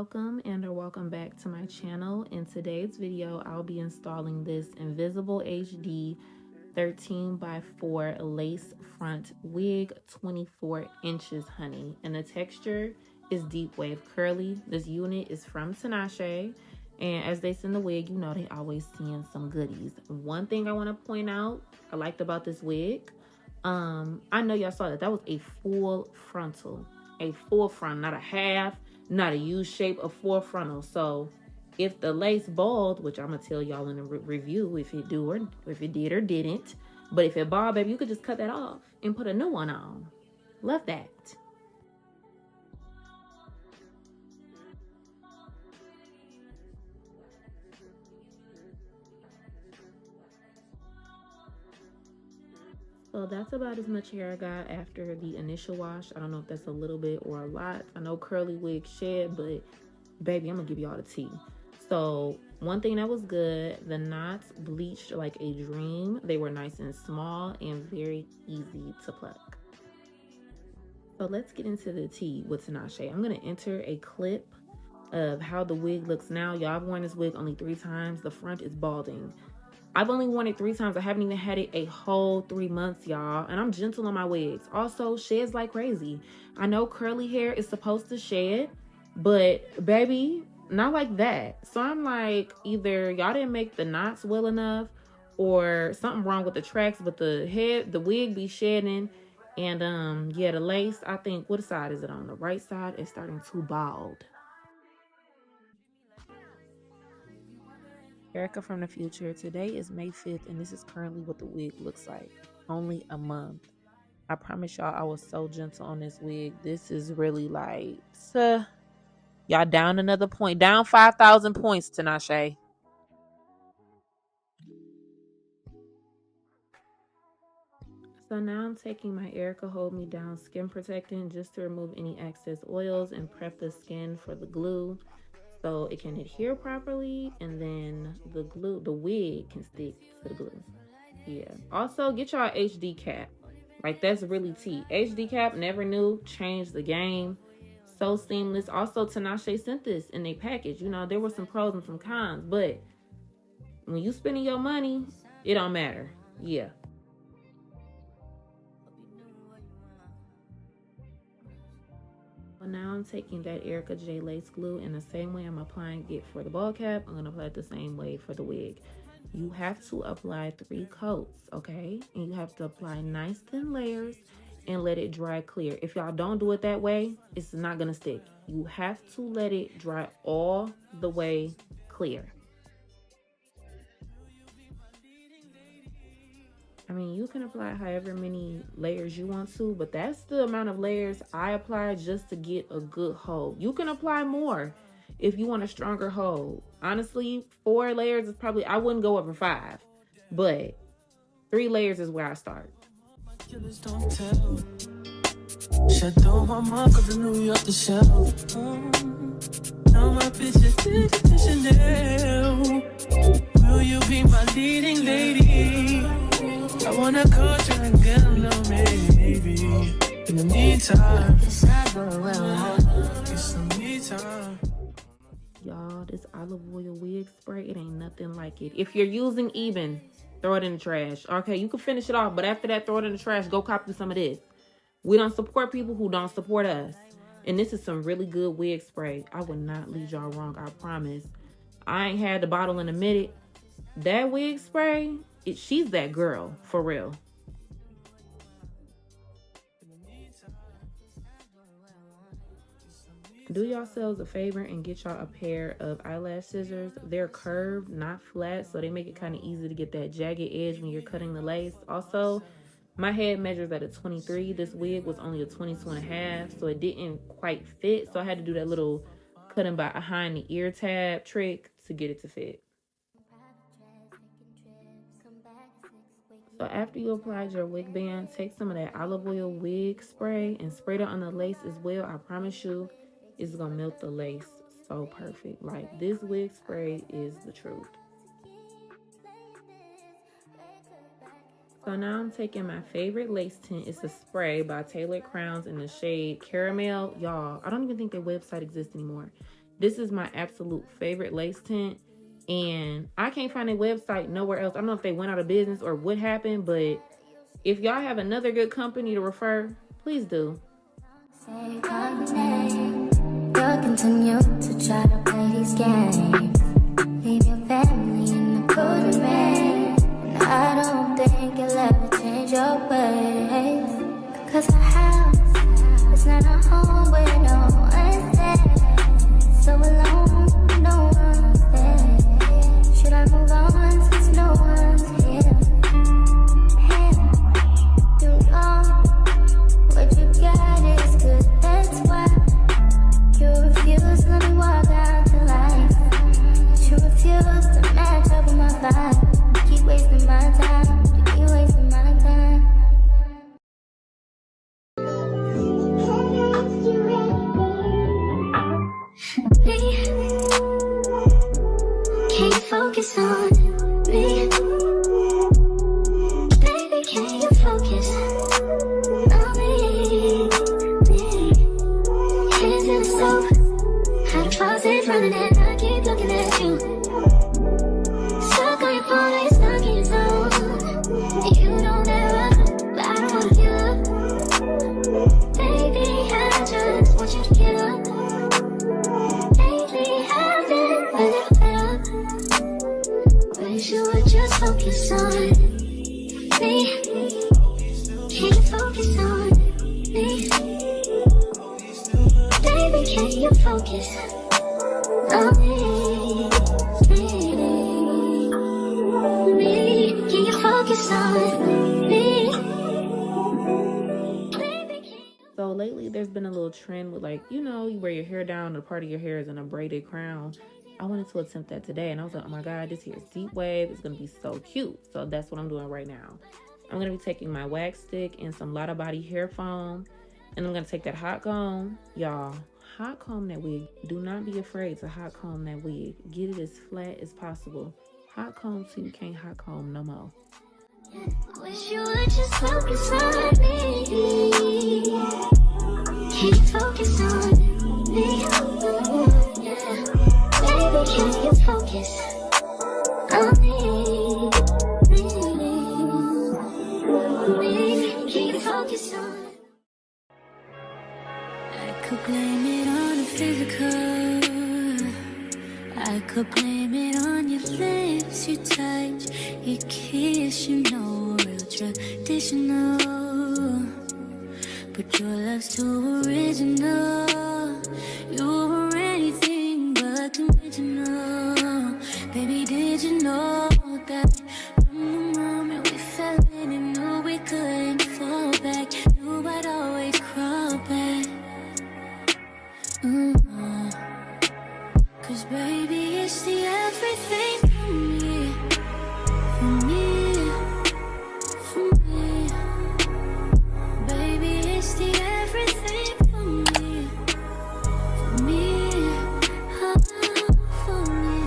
welcome or welcome back to my channel. In today's video, I'll be installing this Invisible HD 13 by 4 lace front wig, 24 inches, honey. And the texture is deep wave curly. This unit is from Tinashe. And as they send the wig, you know they always seeing some goodies. One thing I want to point out I liked about this wig, I know y'all saw that was a full frontal. A full front, not a half, not a U shape, a full frontal. So if the lace bald, which I'm gonna tell y'all in the review if it did or didn't, but if it bald, baby, you could just cut that off and put a new one on. Love that. So that's about as much hair I got after the initial wash. I don't know if that's a little bit or a lot. I know curly wigs shed, but baby, I'm gonna give y'all the tea. So one thing that was good, the knots bleached like a dream. They were nice and small and very easy to pluck. So let's get into the tea with Tinashe. I'm gonna enter a clip of how the wig looks now. Y'all, I've worn this wig only 3 times. The front is balding. I've only worn it 3 times. I haven't even had it a whole 3 months, y'all. And I'm gentle on my wigs. Also, sheds like crazy. I know curly hair is supposed to shed, but baby, not like that. So I'm like, either y'all didn't make the knots well enough or something wrong with the tracks, but the wig be shedding. And yeah, the lace, I think, what side is it on? The right side is starting to bald. Erica from the future. Today is May 5th, and this is currently what the wig looks like. Only a month. I promise y'all I was so gentle on this wig. This is really like, y'all down another point. Down 5,000 points, Tinashe. So now I'm taking my Erica Hold Me Down skin protectant just to remove any excess oils and prep the skin for the glue, so it can adhere properly, and then the wig can stick to the glue. Yeah. Also, get y'all HD cap. Like, that's really tea. HD cap, never knew, changed the game. So seamless. Also, Tinashe sent this in a package. You know, there were some pros and some cons, but when you spending your money, it don't matter. Yeah. Now I'm taking that ErickaJ lace glue in the same way I'm applying it for the ball cap. I'm going to apply it the same way for the wig. You have to apply 3 coats, okay? And you have to apply nice thin layers and let it dry clear. If y'all don't do it that way, it's not going to stick. You have to let it dry all the way clear. I mean, you can apply however many layers you want to, but that's the amount of layers I apply just to get a good hold. You can apply more if you want a stronger hold. Honestly, 4 layers is probably, I wouldn't go over 5, but 3 layers is where I start. Will you be my leading lady? I wanna coach and get a little maybe. In the meantime, y'all, this olive oil wig spray, it ain't nothing like it. If you're using Even, throw it in the trash. Okay, you can finish it off, but after that, throw it in the trash. Go copy some of this. We don't support people who don't support us. And this is some really good wig spray. I would not lead y'all wrong, I promise. I ain't had the bottle in a minute. That wig spray, she's that girl, for real. Do yourselves a favor and get y'all a pair of eyelash scissors. They're curved, not flat, so they make it kind of easy to get that jagged edge when you're cutting the lace. Also, my head measures at a 23. This wig was only a 22.5, so it didn't quite fit. So I had to do that little cutting behind the ear tab trick to get it to fit. So after you applied your wig band, take some of that olive oil wig spray and spray it on the lace as well. I promise you, it's gonna melt the lace so perfect. Like, this wig spray is the truth. So now I'm taking my favorite lace tint. It's a spray by Tailored Crowns in the shade Caramel. Y'all, I don't even think their website exists anymore. This is my absolute favorite lace tint. And I can't find a website nowhere else. I don't know if they went out of business or what happened, but if y'all have another good company to refer, please do. You'll continue to try to play these games. Leave your family in the cold rain. And I don't think you'll ever change your ways. Cause a house is not a home where no one's there. So alone, no one's there. Should I move on since no one's here? Hey, you know what you got is good, that's why you refuse to let me walk out to life. You refuse to match up with my vibe. You keep wasting my time, you keep wasting my time. Me, can you focus on me? Baby, can you focus on me? Hands in the soap, had a faucet running and I keep looking at you. Stuck on your phone, you're stuck in your zone. You don't ever, but I don't wanna give up. Baby, I just want you to get up. Lately I've been a little better. Wish you would just focus on me. Can you focus on me? Baby, can you focus on me? Can you focus on me? So lately there's been a little trend with, like, you know, you wear your hair down, the part of your hair is in a braided crown. I wanted to attempt that today and I was like, oh my god, this here is deep wave, it's gonna be so cute. So that's what I'm doing right now. I'm gonna be taking my wax stick and some Lottabody hair foam, and I'm gonna take that hot comb. Y'all, hot comb that wig. Do not be afraid to hot comb that wig. Get it as flat as possible. Hot comb so you can't hot comb no more. Wish you would just focus on me. Can you focus on me? Baby, can you focus on me? Can you focus on me? I could blame it on the physical. I could blame it on your lips, your touch, your kiss, you know, real traditional. But your love's too original. You were anything but conventional. Baby, did you know that from the moment we fell in and knew we couldn't fall back, knew I'd always crawl back. Cause baby, it's the everything for me, for me, for me. Baby, it's the everything for me, for me, for me.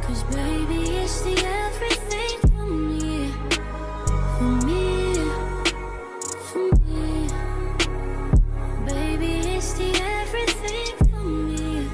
Cause baby, it's the everything for me, for me, for me. Baby, it's the everything for me.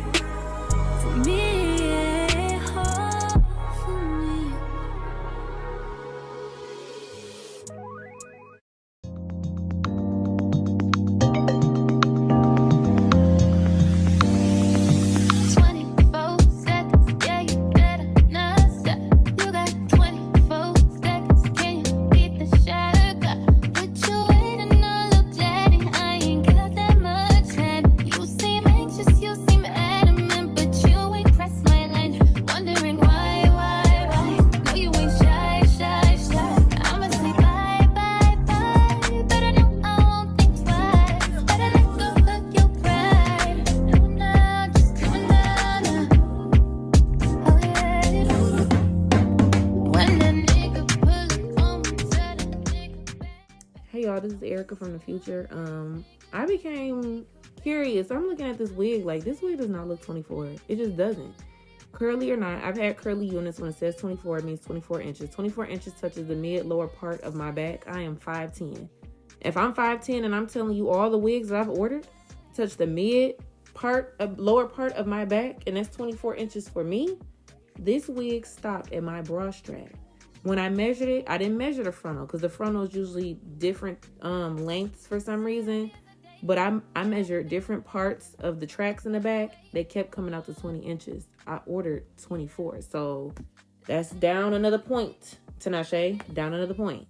This is Erica from the future. I became curious. I'm looking at this wig, like, this wig does not look 24. It just doesn't. Curly or not, I've had curly units. When it says 24, it means 24 inches. 24 inches touches the mid lower part of my back. I am 5'10". If I'm 5'10" and I'm telling you all the wigs that I've ordered touch the mid lower part of my back, and that's 24 inches for me. This wig stopped at my bra strap. When I measured it, I didn't measure the frontal because the frontal is usually different lengths for some reason. But I measured different parts of the tracks in the back. They kept coming out to 20 inches. I ordered 24. So that's down another point, Tinashe. Down another point.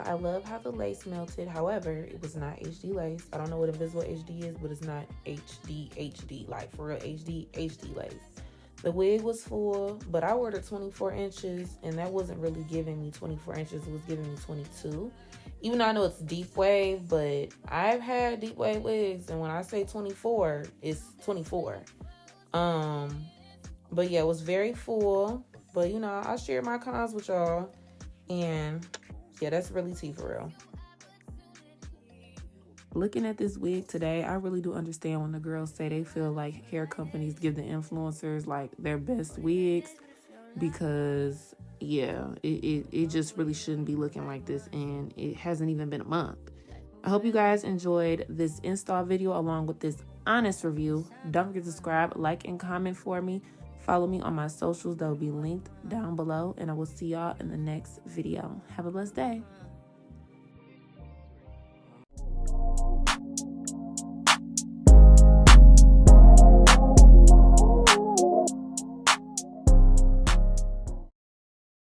I love how the lace melted. However, it was not HD lace. I don't know what Invisible HD is, but it's not HD, like for real HD lace. The wig was full, but I ordered 24 inches, and that wasn't really giving me 24 inches. It was giving me 22. Even though I know it's deep wave, but I've had deep wave wigs, and when I say 24, it's 24. But yeah, it was very full. But you know, I'll share my cons with y'all, and yeah, that's really tea for real. Looking at this wig today, I really do understand when the girls say they feel like hair companies give the influencers like their best wigs, because yeah, it just really shouldn't be looking like this, and it hasn't even been a month. I hope you guys enjoyed this install video along with this honest review. Don't forget to subscribe, like, and comment for me. Follow me on my socials. They'll be linked down below, and I will see y'all in the next video. Have a blessed day.